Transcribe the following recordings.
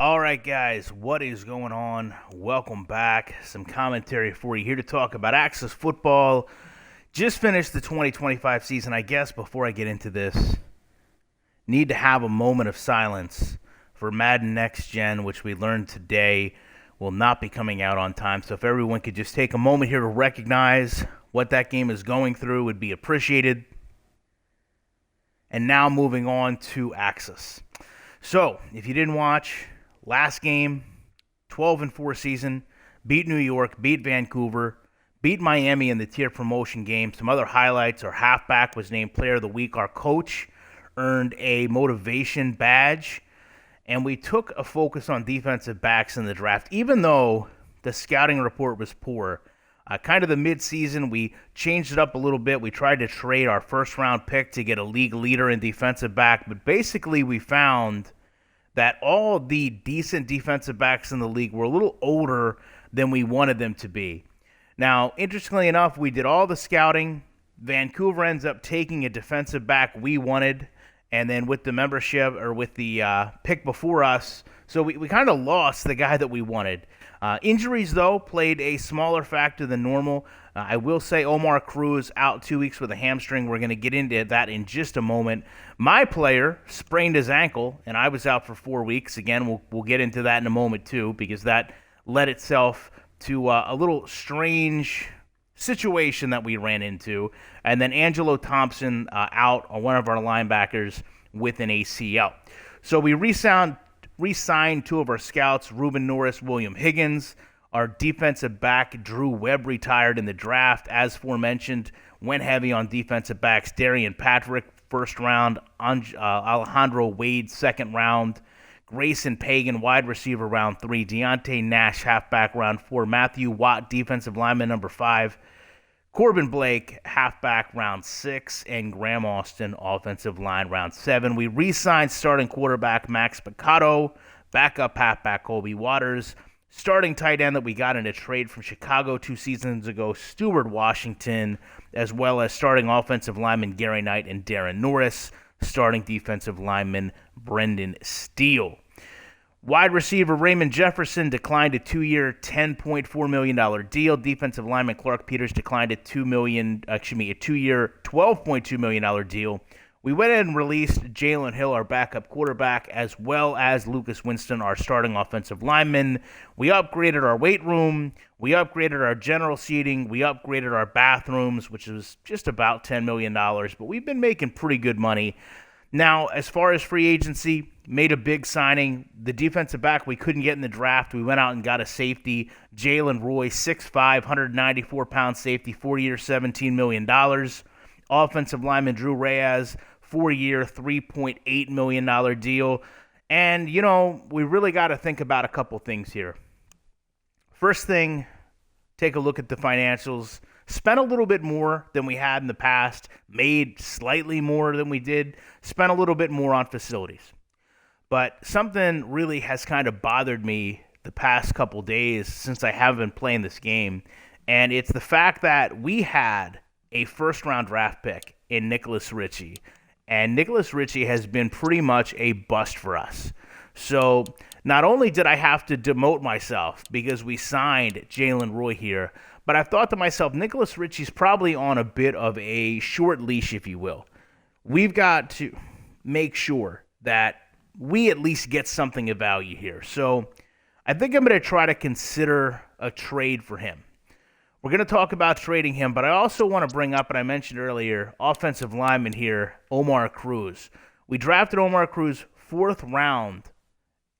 All right, guys, what is going on? Welcome back. Some commentary for you here to talk about Axis football. Just finished the 2025 season. I guess before I get into this, need to have a moment of silence for Madden Next Gen, which we learned today will not be coming out on time. So if everyone could just take a moment here to recognize what that game is going through, would be appreciated. And now moving on to Axis. So if you didn't watch, last game, 12-4 season, beat New York, beat Vancouver, beat Miami in the tier promotion game. Some other highlights: our halfback was named Player of the Week. Our coach earned a motivation badge. And we took a focus on defensive backs in the draft, even though the scouting report was poor. Kind of the midseason, we changed it up a little bit. We tried to trade our first-round pick to get a league leader in defensive back. But basically, we found that all the decent defensive backs in the league were a little older than we wanted them to be. Now, interestingly enough, we did all the scouting. Vancouver ends up taking a defensive back we wanted, and then with the membership, or with the pick before us, so we kind of lost the guy that we wanted. Injuries, though, played a smaller factor than normal. I will say Omar Cruz out 2 weeks with a hamstring. We're going to get into that in just a moment. My player sprained his ankle, and I was out for 4 weeks. Again, we'll get into that in a moment, too, because that led itself to a little strange situation that we ran into. And then Angelo Thompson out on one of our linebackers with an ACL. So we re-signed two of our scouts, Ruben Norris, William Higgins. Our defensive back, Drew Webb, retired in the draft. As aforementioned, went heavy on defensive backs. Darian Patrick, first round. Alejandro Wade, second round. Grayson Pagan, wide receiver, round 3. Deontay Nash, halfback, round 4. Matthew Watt, defensive lineman, number 5. Corbin Blake, halfback, round 6. And Graham Austin, offensive line, round 7. We re-signed starting quarterback Max Picotto, backup halfback Colby Waters, starting tight end that we got in a trade from Chicago 2 seasons ago, Stuart Washington, as well as starting offensive lineman Gary Knight and Darren Norris, starting defensive lineman Brendan Steele. Wide receiver Raymond Jefferson declined a 2-year, $10.4 million deal. Defensive lineman Clark Peters declined a 2-year, $12.2 million deal. We went in and released Jalen Hill, our backup quarterback, as well as Lucas Winston, our starting offensive lineman. We upgraded our weight room. We upgraded our general seating. We upgraded our bathrooms, which was just about $10 million. But we've been making pretty good money. Now, as far as free agency, made a big signing. The defensive back we couldn't get in the draft. We went out and got a safety, Jalen Roy, 6'5", 194-pound safety, 4-year, $17 million. Offensive lineman Drew Reyes, 4-year, $3.8 million deal. And, we really got to think about a couple things here. First thing, take a look at the financials. Spent a little bit more than we had in the past, made slightly more than we did, spent a little bit more on facilities. But something really has kind of bothered me the past couple days since I haven't been playing this game, and it's the fact that we had a first-round draft pick in Nicholas Ritchie, and Nicholas Ritchie has been pretty much a bust for us. So not only did I have to demote myself because we signed Jalen Roy here, but I've thought to myself, Nicholas Ritchie's probably on a bit of a short leash, if you will. We've got to make sure that we at least get something of value here. So I think I'm going to try to consider a trade for him. We're going to talk about trading him, but I also want to bring up, and I mentioned earlier, offensive lineman here, Omar Cruz. We drafted Omar Cruz 4th round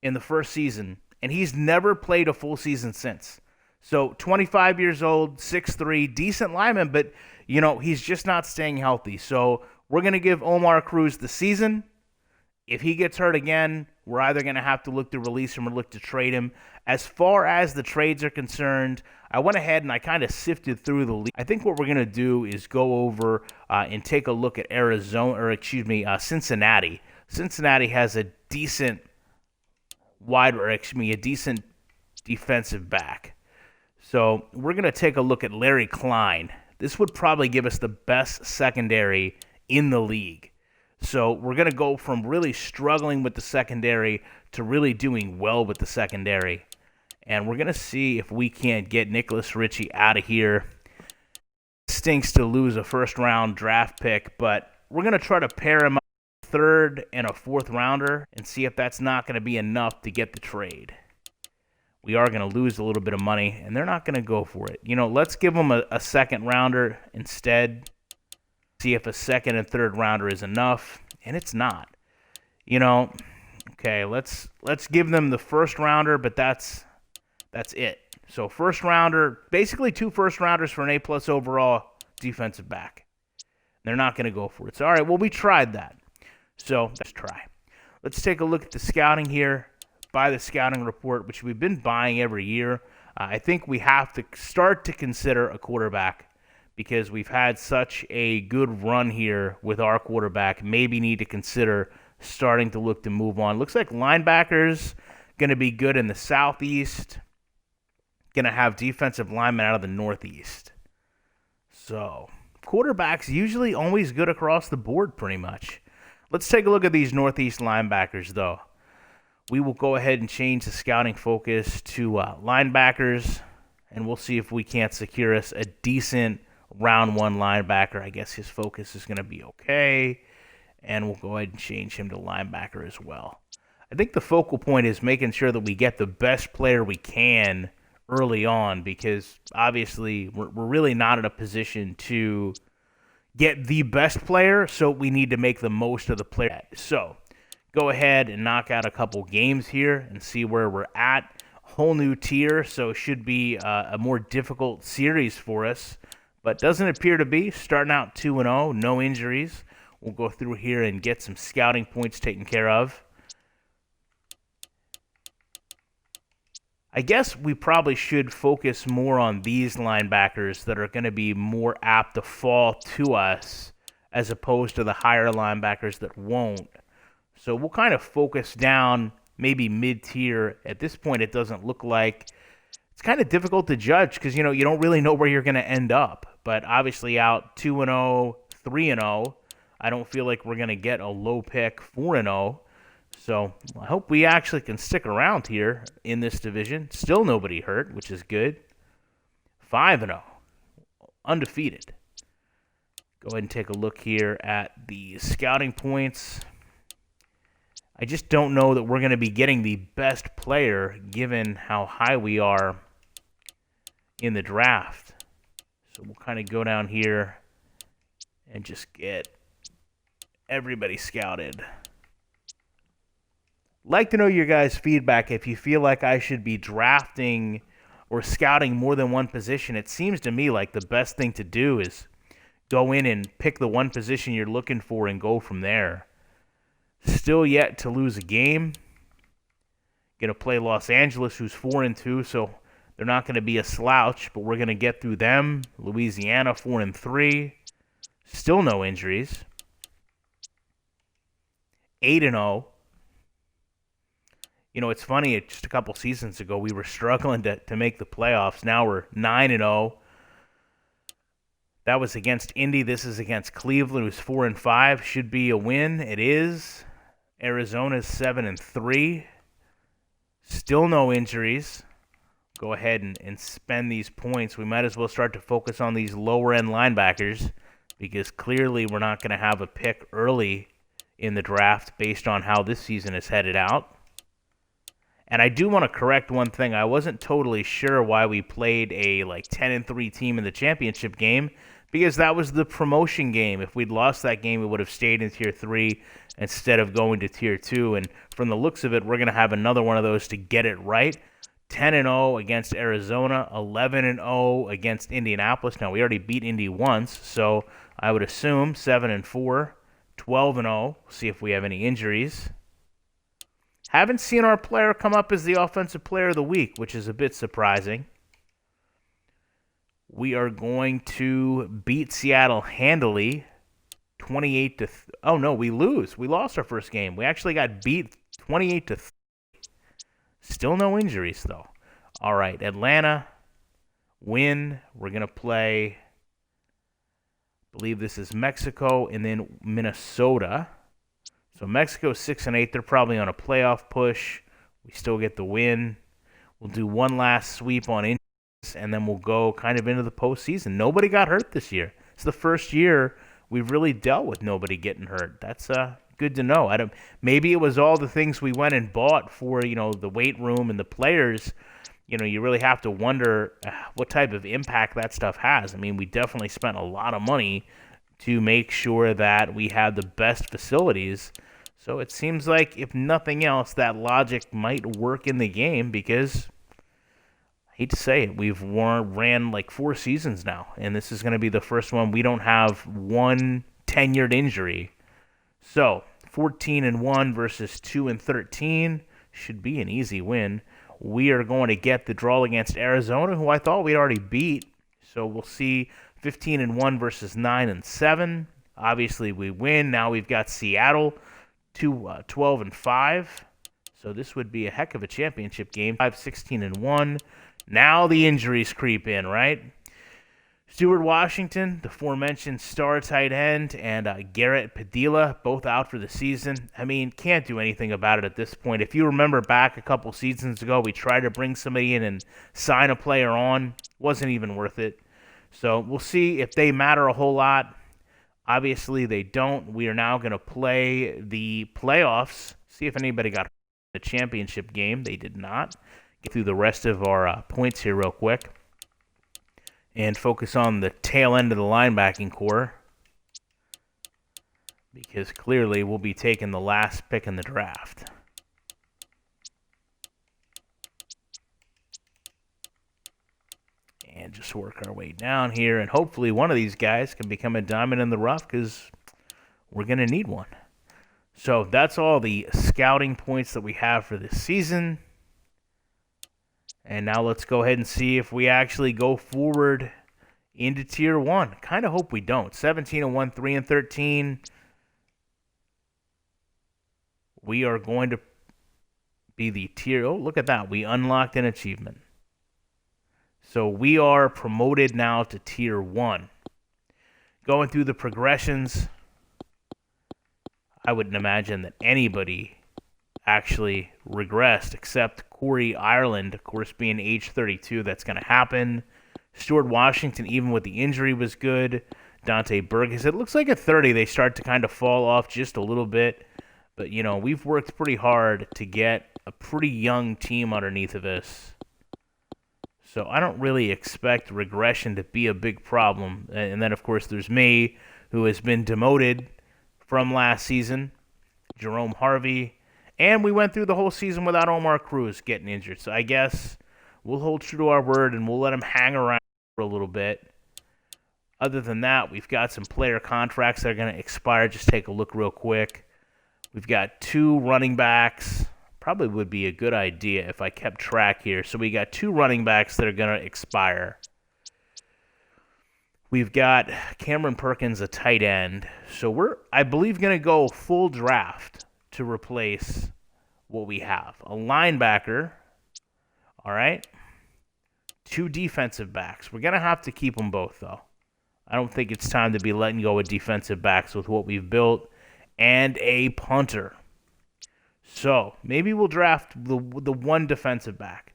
in the first season, and he's never played a full season since. So 25 years old, 6'3", decent lineman, but, he's just not staying healthy. So we're going to give Omar Cruz the season. If he gets hurt again, we're either going to have to look to release him or look to trade him. As far as the trades are concerned, I went ahead and I kind of sifted through the league. I think what we're going to do is go over and take a look at Cincinnati. Cincinnati has a decent a decent defensive back. So we're going to take a look at Larry Klein. This would probably give us the best secondary in the league. So we're going to go from really struggling with the secondary to really doing well with the secondary. And we're going to see if we can't get Nicholas Ritchie out of here. Stinks to lose a first-round draft pick, but we're going to try to pair him up with a third and a fourth rounder and see if that's not going to be enough to get the trade. We are going to lose a little bit of money, and they're not going to go for it. Let's give them a second rounder instead. See if a second and third rounder is enough, and it's not. Okay, let's give them the first rounder, but that's it. So first rounder, basically 2 first rounders for an A+ overall defensive back. They're not going to go for it. So all right, well, we tried that. So let's try. Let's take a look at the scouting here. Buy the scouting report, which we've been buying every year. I think we have to start to consider a quarterback because we've had such a good run here with our quarterback. Maybe need to consider starting to look to move on. Looks like linebackers going to be good in the Southeast. Going to have defensive linemen out of the Northeast. So quarterbacks usually always good across the board pretty much. Let's take a look at these Northeast linebackers, though. We will go ahead and change the scouting focus to linebackers, and we'll see if we can't secure us a decent round 1 linebacker. I guess his focus is going to be okay, and we'll go ahead and change him to linebacker as well. I think the focal point is making sure that we get the best player we can early on because obviously we're really not in a position to get the best player, so we need to make the most of the player. So go ahead and knock out a couple games here and see where we're at. Whole new tier, so it should be a more difficult series for us, but doesn't appear to be. Starting out 2-0, no injuries. We'll go through here and get some scouting points taken care of. I guess we probably should focus more on these linebackers that are going to be more apt to fall to us as opposed to the higher linebackers that won't. So we'll kind of focus down maybe mid-tier. At this point, it doesn't look like it's kind of difficult to judge because, you don't really know where you're going to end up. But obviously out 2-0, 3-0, I don't feel like we're going to get a low pick 4-0. So I hope we actually can stick around here in this division. Still nobody hurt, which is good. 5-0, undefeated. Go ahead and take a look here at the scouting points. I just don't know that we're going to be getting the best player given how high we are in the draft. So we'll kind of go down here and just get everybody scouted. Like to know your guys' feedback if you feel like I should be drafting or scouting more than one position. It seems to me like the best thing to do is go in and pick the one position you're looking for and go from there. Still yet to lose a game. Going to play Los Angeles, who's 4-2, so they're not going to be a slouch, but we're going to get through them. Louisiana, 4-3. Still no injuries. 8-0. It's funny, just a couple seasons ago, we were struggling to make the playoffs. Now we're 9-0. That was against Indy. This is against Cleveland, who's 4-5. Should be a win. It is. Arizona's 7-3. Still no injuries. Go ahead and spend these points. We might as well start to focus on these lower-end linebackers because clearly we're not going to have a pick early in the draft based on how this season is headed out. And I do want to correct one thing. I wasn't totally sure why we played a 10-3 team in the championship game because that was the promotion game. If we'd lost that game, we would have stayed in Tier 3 instead of going to Tier 2. And from the looks of it, we're going to have another one of those to get it right. 10-0 against Arizona, 11-0 against Indianapolis. Now, we already beat Indy once, so I would assume 7-4, 12-0. See if we have any injuries. Haven't seen our player come up as the Offensive Player of the Week, which is a bit surprising. We are going to beat Seattle handily, 28 oh no, we lose. We lost our first game. We actually got beat 28-3. Still no injuries though. All right, Atlanta win. We're gonna play. I believe this is Mexico and then Minnesota. So Mexico 6-8. They're probably on a playoff push. We still get the win. We'll do one last sweep on injuries, and then we'll go kind of into the postseason. Nobody got hurt this year. It's the first year we've really dealt with nobody getting hurt. That's good to know. Maybe it was all the things we went and bought for the weight room and the players. You really have to wonder what type of impact that stuff has. I mean, we definitely spent a lot of money to make sure that we had the best facilities. So it seems like, if nothing else, that logic might work in the game because, I hate to say it, we've ran like 4 seasons now, and this is going to be the first one we don't have one tenured injury. So 14-1 versus 2-13 should be an easy win. We are going to get the draw against Arizona, who I thought we'd already beat. So we'll see 15-1 versus 9-7. Obviously, we win. Now we've got Seattle 12-5. So this would be a heck of a championship game. 16-1. Now the injuries creep in, right? Stuart Washington, the aforementioned star tight end, and Garrett Padilla, both out for the season. I mean, can't do anything about it at this point. If you remember back a couple seasons ago, we tried to bring somebody in and sign a player on. Wasn't even worth it. So we'll see if they matter a whole lot. Obviously, they don't. We are now going to play the playoffs, see if anybody got the championship game. They did not. Get through the rest of our points here real quick and focus on the tail end of the linebacking core, because clearly we'll be taking the last pick in the draft. And just work our way down here, and hopefully one of these guys can become a diamond in the rough, because we're going to need one. So that's all the scouting points that we have for this season. And now let's go ahead and see if we actually go forward into Tier 1. Kind of hope we don't. 17-1, 3-13. We are going to be the tier... Oh, look at that. We unlocked an achievement. So we are promoted now to Tier 1. Going through the progressions, I wouldn't imagine that anybody actually regressed except Corey Ireland, of course, being age 32. That's going to happen. Stuart Washington, even with the injury, was good. Dante Burgess, it looks like at 30 they start to kind of fall off just a little bit. But, we've worked pretty hard to get a pretty young team underneath of us. So I don't really expect regression to be a big problem. And then, of course, there's me, who has been demoted from last season. Jerome Harvey. And we went through the whole season without Omar Cruz getting injured. So I guess we'll hold true to our word and we'll let him hang around for a little bit. Other than that, we've got some player contracts that are going to expire. Just take a look real quick. We've got 2 running backs. Probably would be a good idea if I kept track here. So we got 2 running backs that are going to expire. We've got Cameron Perkins, a tight end. So we're, I believe, going to go full draft to replace what we have. A linebacker, all right? 2 defensive backs. We're going to have to keep them both, though. I don't think it's time to be letting go of defensive backs with what we've built. And a punter. So maybe we'll draft the 1 defensive back.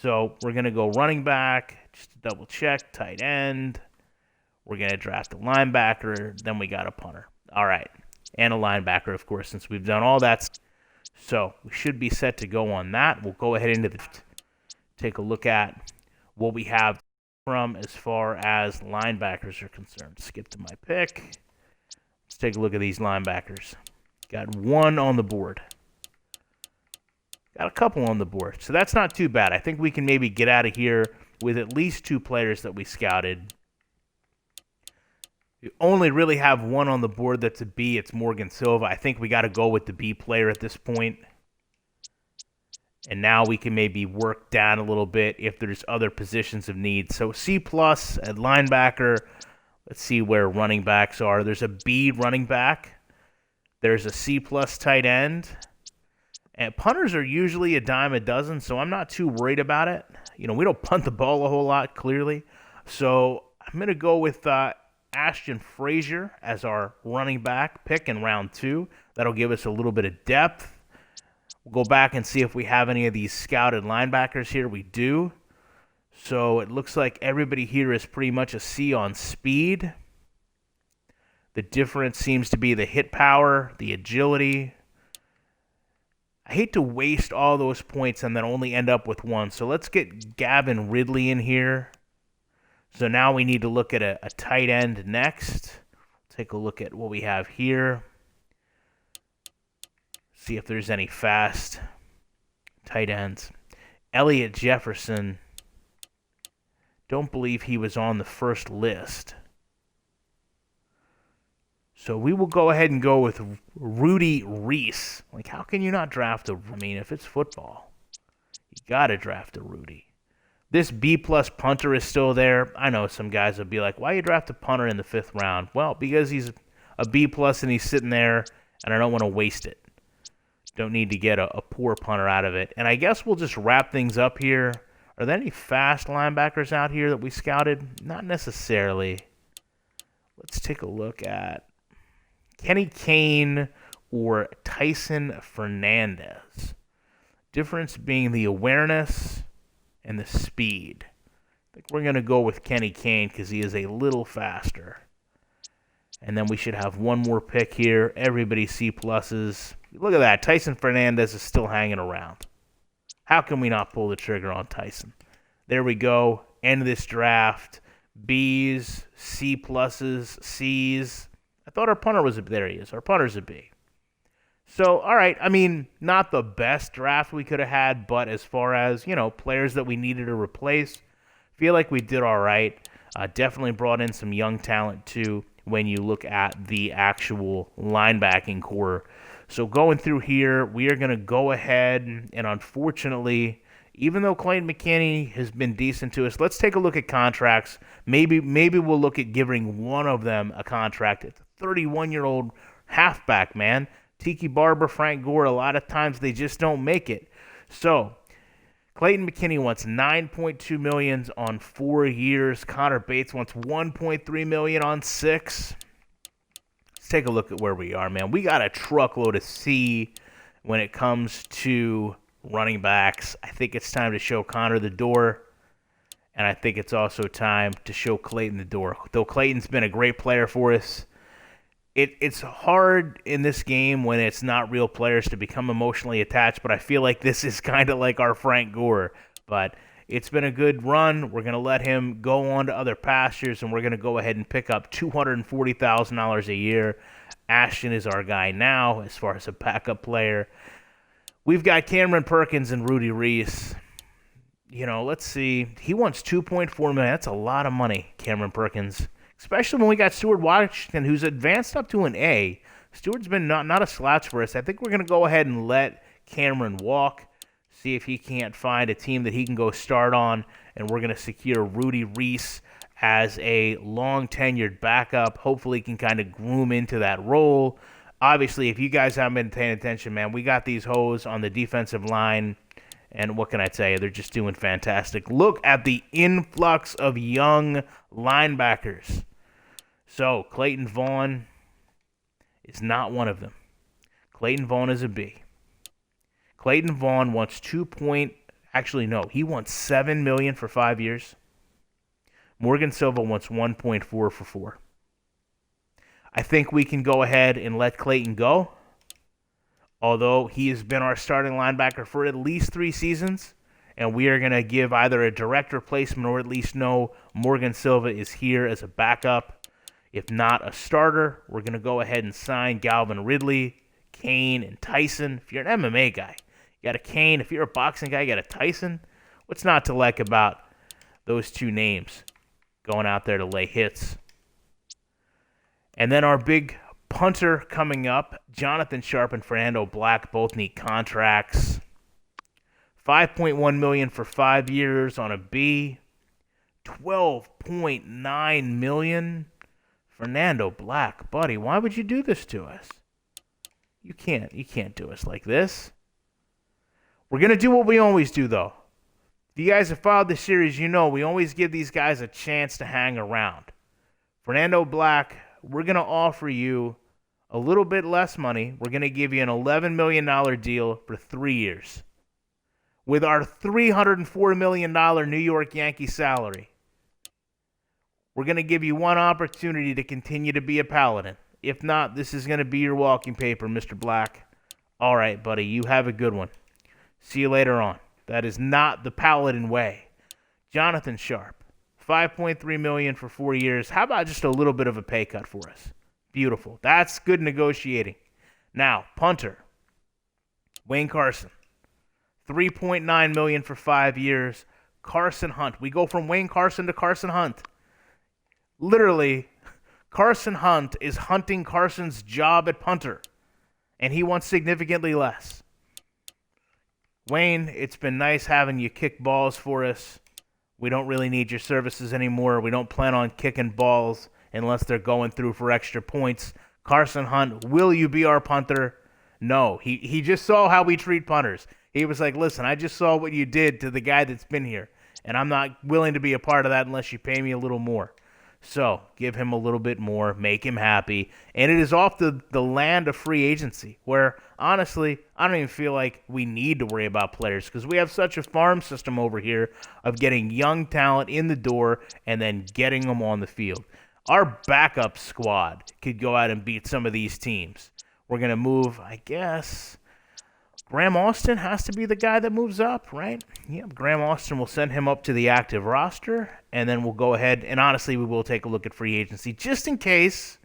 So we're going to go running back, just to double check, tight end. We're going to draft a linebacker. Then we got a punter. All right. And a linebacker, of course, since we've done all that. So we should be set to go on that. We'll go ahead into take a look at what we have from as far as linebackers are concerned. Skip to my pick. Let's take a look at these linebackers. Got 1 on the board. Got a couple on the board. So that's not too bad. I think we can maybe get out of here with at least 2 players that we scouted. We only really have 1 on the board that's a B. It's Morgan Silva. I think we got to go with the B player at this point. And now we can maybe work down a little bit if there's other positions of need. So C+ at linebacker. Let's see where running backs are. There's a B running back. There's a C+ tight end. And punters are usually a dime a dozen, so I'm not too worried about it. We don't punt the ball a whole lot, clearly. So I'm going to go with Ashton Frazier as our running back pick in round 2. That'll give us a little bit of depth. We'll go back and see if we have any of these scouted linebackers here. We do. So it looks like everybody here is pretty much a C on speed. The difference seems to be the hit power, the agility. I hate to waste all those points and then only end up with one. So let's get Gavin Ridley in here. So now we need to look at a tight end next. Take a look at what we have here. See if there's any fast tight ends. Elliott Jefferson. Don't believe he was on the first list. So we will go ahead and go with Rudy Reese. Like, how can you not draft if it's football, you got to draft a Rudy. This B-plus punter is still there. I know some guys will be like, why you draft a punter in the 5th round? Well, because he's a B-plus and he's sitting there, and I don't want to waste it. Don't need to get a poor punter out of it. And I guess we'll just wrap things up here. Are there any fast linebackers out here that we scouted? Not necessarily. Let's take a look at Kenny Kane or Tyson Fernandez. Difference being the awareness and the speed. I think we're going to go with Kenny Kane because he is a little faster. And then we should have one more pick here. Everybody C pluses. Look at that. Tyson Fernandez is still hanging around. How can we not pull the trigger on Tyson? There we go. End of this draft. B's, C pluses, C's. I thought our punter was a B. There he is. Our punter's a B. So, all right. Not the best draft we could have had, but as far as, players that we needed to replace, feel like we did all right. Definitely brought in some young talent, too, when you look at the actual linebacking core. So going through here, we are going to go ahead and unfortunately, even though Clayton McKinney has been decent to us, let's take a look at contracts. Maybe we'll look at giving one of them a contract. It's a 31-year-old halfback, man. Tiki Barber, Frank Gore, a lot of times they just don't make it. So Clayton McKinney wants $9.2 million on 4 years. Connor Bates wants $1.3 million on 6. Take a look at where we are, man. We got a truckload of C when it comes to running backs. I think it's time to show Connor the door, and I think it's also time to show Clayton the door. Though Clayton's been a great player for us, it's hard in this game when it's not real players to become emotionally attached, but I feel like this is kind of like our Frank Gore. But it's been a good run. We're going to let him go on to other pastures, and we're going to go ahead and pick up $240,000 a year. Ashton is our guy now as far as a backup player. We've got Cameron Perkins and Rudy Reese. Let's see. He wants $2.4 million. That's a lot of money, Cameron Perkins, especially when we got Stuart Washington, who's advanced up to an A. Stuart's been not a slouch for us. I think we're going to go ahead and let Cameron walk. See if he can't find a team that he can go start on, and we're going to secure Rudy Reese as a long-tenured backup. Hopefully he can kind of groom into that role. Obviously, if you guys haven't been paying attention, man, we got these hoes on the defensive line, and what can I tell you? They're just doing fantastic. Look at the influx of young linebackers. So Clayton Vaughn is not one of them. Clayton Vaughn is a B. Clayton Vaughn wants he wants $7 million for 5 years. Morgan Silva wants 1.4 for 4. I think we can go ahead and let Clayton go. Although he has been our starting linebacker for at least 3 seasons, and we are going to give either a direct replacement or at least know Morgan Silva is here as a backup. If not a starter, we're going to go ahead and sign Galvin Ridley, Kane, and Tyson. If you're an MMA guy, you got a Kane. If you're a boxing guy, you got a Tyson. What's not to like about those two names going out there to lay hits? And then our big punter coming up, Jonathan Sharp and Fernando Black both need contracts. $5.1 million for 5 years on a B. $12.9 million. Fernando Black, buddy, why would you do this to us? You can't do us like this. We're going to do what we always do, though. If you guys have followed the series, you know we always give these guys a chance to hang around. Fernando Black, we're going to offer you a little bit less money. We're going to give you an $11 million deal for 3 years. With our $304 million New York Yankees salary, we're going to give you one opportunity to continue to be a Paladin. If not, this is going to be your walking paper, Mr. Black. All right, buddy, you have a good one. See you later on. That is not the Paladin way. Jonathan Sharp, $5.3 million for 4 years. How about just a little bit of a pay cut for us? Beautiful. That's good negotiating. Now, punter, Wayne Carson, $3.9 million for 5 years. Carson Hunt. We go from Wayne Carson to Carson Hunt. Literally, Carson Hunt is hunting Carson's job at punter, and he wants significantly less. Wayne, it's been nice having you kick balls for us. We don't really need your services anymore. We don't plan on kicking balls unless they're going through for extra points. Carson Hunt, will you be our punter? No. He just saw how we treat punters. He was like, listen, I just saw what you did to the guy that's been here, and I'm not willing to be a part of that unless you pay me a little more. So give him a little bit more, make him happy. And it is off the land of free agency where, honestly, I don't even feel like we need to worry about players because we have such a farm system over here of getting young talent in the door and then getting them on the field. Our backup squad could go out and beat some of these teams. We're going to move, I guess, Graham Austin has to be the guy that moves up, right? Yep, Graham Austin will send him up to the active roster, and then we'll go ahead, and honestly, we will take a look at free agency just in case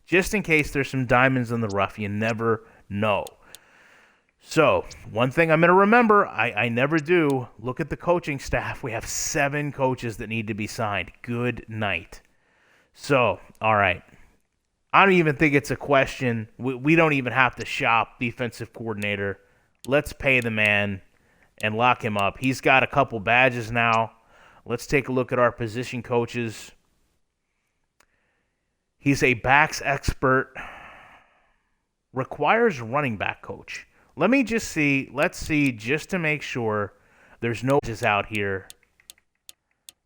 there's some diamonds in the rough. You never know. So, one thing I'm going to remember, I never do, look at the coaching staff. We have 7 coaches that need to be signed. Good night. So, all right. I don't even think it's a question. We don't even have to shop defensive coordinator. Let's pay the man and lock him up. He's got a couple badges now. Let's take a look at our position coaches. He's a backs expert. Requires running back coach. Let me just see. Let's see just to make sure there's no badges out here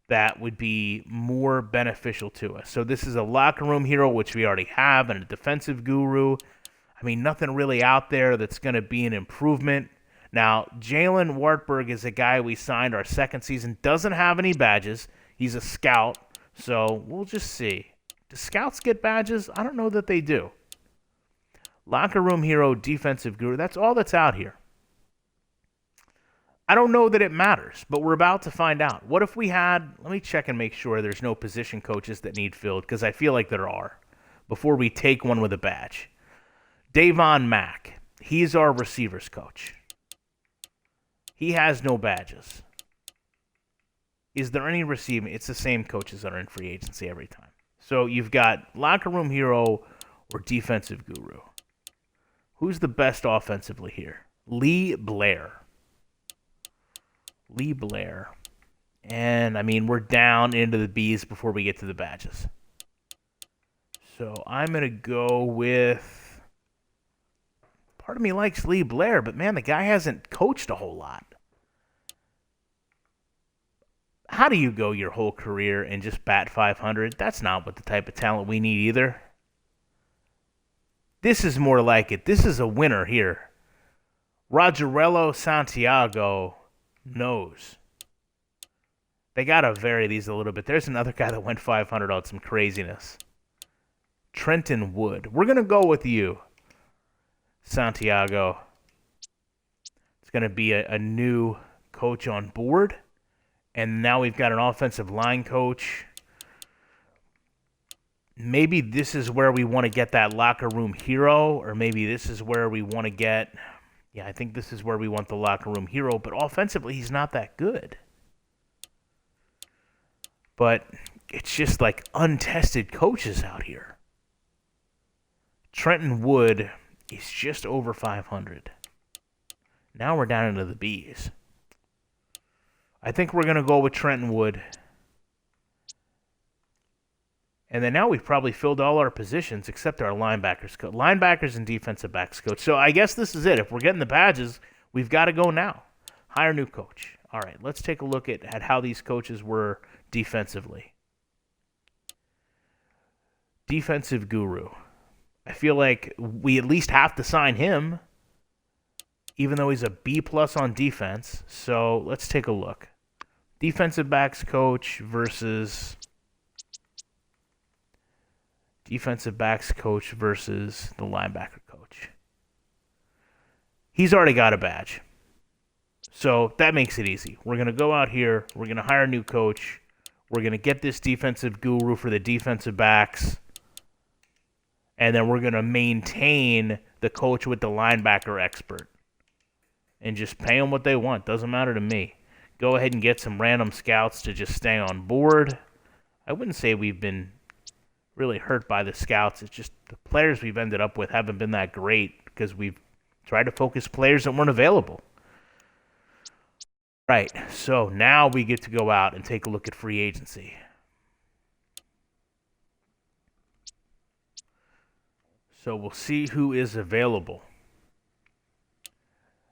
that would be more beneficial to us. So this is a locker room hero, which we already have, and a defensive guru. I mean, nothing really out there that's going to be an improvement. Now, Jalen Wartburg is a guy we signed our second season. Doesn't have any badges. He's a scout. So we'll just see. Do scouts get badges? I don't know that they do. Locker room hero, defensive guru. That's all that's out here. I don't know that it matters, but we're about to find out. What if we had, let me check and make sure there's no position coaches that need filled, because I feel like there are, before we take one with a badge. Davon Mack, he's our receivers coach. He has no badges. Is there any receiving? It's the same coaches that are in free agency every time. So you've got locker room hero or defensive guru. Who's the best offensively here? Lee Blair. Lee Blair. And, I mean, we're down into the B's before we get to the badges. So I'm going to go with... Part of me likes Lee Blair, but, man, the guy hasn't coached a whole lot. How do you go your whole career and just bat 500? That's not what the type of talent we need either. This is more like it. This is a winner here. Rogerello Santiago knows. They got to vary these a little bit. There's another guy that went 500 on some craziness. Trenton Wood. We're going to go with you, Santiago. It's going to be a new coach on board. And now we've got an offensive line coach. Maybe this is where we want to get that locker room hero, or maybe this is where we want to get... Yeah, I think this is where we want the locker room hero, but offensively, he's not that good. But it's just like untested coaches out here. Trenton Wood is just over 500. Now we're down into the B's. I think we're going to go with Trenton Wood. And then now we've probably filled all our positions except our linebackers coach. Linebackers and defensive backs coach. So I guess this is it. If we're getting the badges, we've got to go now. Hire new coach. All right, let's take a look at how these coaches were defensively. Defensive guru. I feel like we at least have to sign him, even though he's a B+ on defense. So let's take a look. Defensive backs coach versus the linebacker coach. He's already got a badge. So that makes it easy. We're going to go out here. We're going to hire a new coach. We're going to get this defensive guru for the defensive backs. And then we're going to maintain the coach with the linebacker expert. And just pay them what they want. Doesn't matter to me. Go ahead and get some random scouts to just stay on board. I wouldn't say we've been really hurt by the scouts. It's just the players we've ended up with haven't been that great because we've tried to focus players that weren't available. Right, so now we get to go out and take a look at free agency. So we'll see who is available.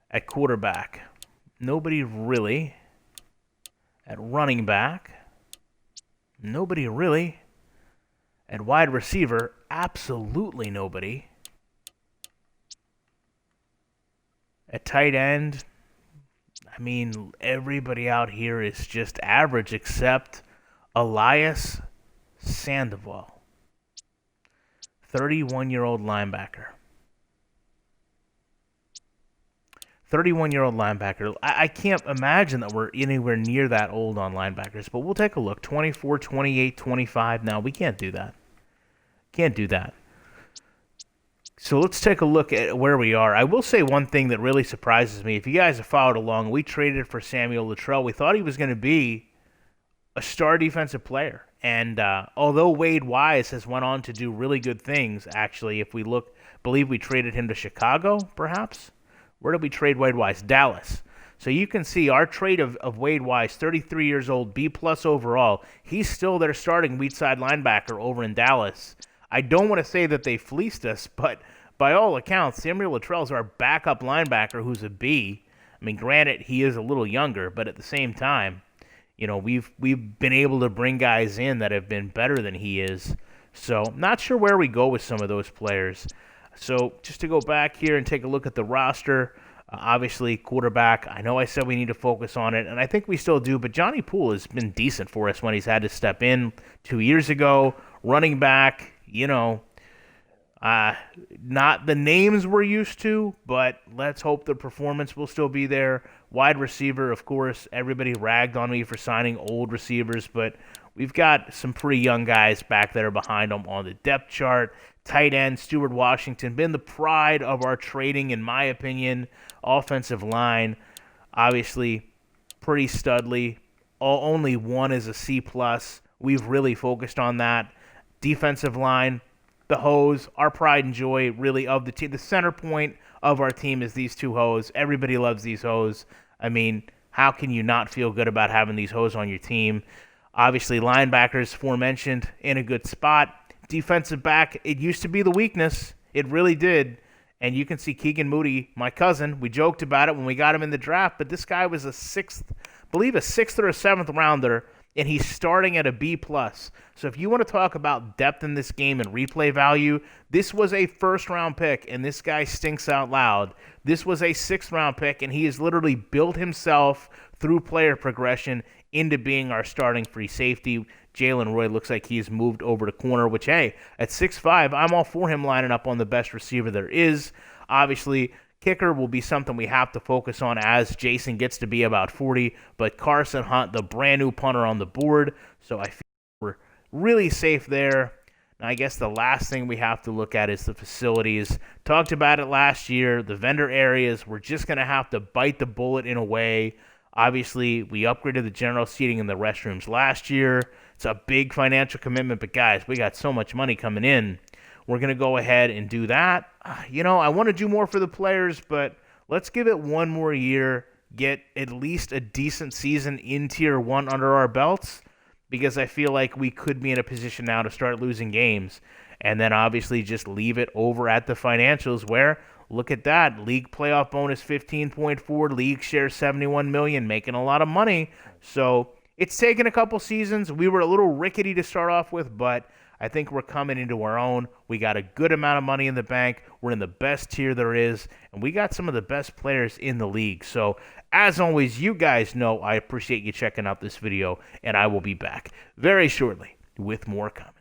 At quarterback, nobody really. At running back, nobody really. At wide receiver, absolutely nobody. At tight end, I mean, everybody out here is just average except Elias Sandoval, 31-year-old linebacker. 31-year-old linebacker. I can't imagine that we're anywhere near that old on linebackers, but we'll take a look. 24, 28, 25. No, we can't do that. Can't do that. So let's take a look at where we are. I will say one thing that really surprises me. If you guys have followed along, we traded for Samuel Luttrell. We thought he was going to be a star defensive player. And although Wade Wise has went on to do really good things, actually, if we look, believe we traded him to Chicago, perhaps? Where did we trade Wade Wise? Dallas. So you can see our trade of Wade Wise, 33 years old, B+ overall. He's still their starting weak side linebacker over in Dallas. I don't want to say that they fleeced us, but by all accounts, Samuel Luttrell is our backup linebacker who's a B. I mean, granted, he is a little younger, but at the same time, you know, we've been able to bring guys in that have been better than he is. So not sure where we go with some of those players. So just to go back here and take a look at the roster, obviously quarterback, I know I said we need to focus on it, and I think we still do, but Johnny Poole has been decent for us when he's had to step in 2 years ago. Running back, you know, not the names we're used to, but let's hope the performance will still be there. Wide receiver, of course, everybody ragged on me for signing old receivers, but we've got some pretty young guys back there behind them on the depth chart. Tight end, Stewart Washington, been the pride of our trading, in my opinion. Offensive line, obviously, pretty studly. Only one is a C+. We've really focused on that. Defensive line, the hose, our pride and joy, really, of the team. The center point of our team is these two hose. Everybody loves these hose. I mean, how can you not feel good about having these hose on your team? Obviously, linebackers, aforementioned, in a good spot. Defensive back, it used to be the weakness. It really did. And you can see Keegan Moody, my cousin. We joked about it when we got him in the draft, but this guy was a sixth or a seventh rounder, and he's starting at a B+. So if you want to talk about depth in this game and replay value, this was a first-round pick, and this guy stinks out loud. This was a sixth-round pick, and he has literally built himself through player progression into being our starting free safety. Jalen Roy looks like he's moved over to corner, which, hey, at 6'5", I'm all for him lining up on the best receiver there is. Obviously, kicker will be something we have to focus on as Jason gets to be about 40, but Carson Hunt, the brand new punter on the board, so I feel we're really safe there. Now, I guess the last thing we have to look at is the facilities. Talked about it last year. The vendor areas, we're just going to have to bite the bullet in a way. Obviously, we upgraded the general seating in the restrooms last year. It's a big financial commitment, but guys, we got so much money coming in. We're going to go ahead and do that. You know, I want to do more for the players, but let's give it one more year, get at least a decent season in Tier 1 under our belts, because I feel like we could be in a position now to start losing games, and then obviously just leave it over at the financials where, look at that, league playoff bonus 15.4, league share $71 million, making a lot of money. So it's taken a couple seasons. We were a little rickety to start off with, but I think we're coming into our own. We got a good amount of money in the bank. We're in the best tier there is, and we got some of the best players in the league. So, as always, you guys know I appreciate you checking out this video, and I will be back very shortly with more comments.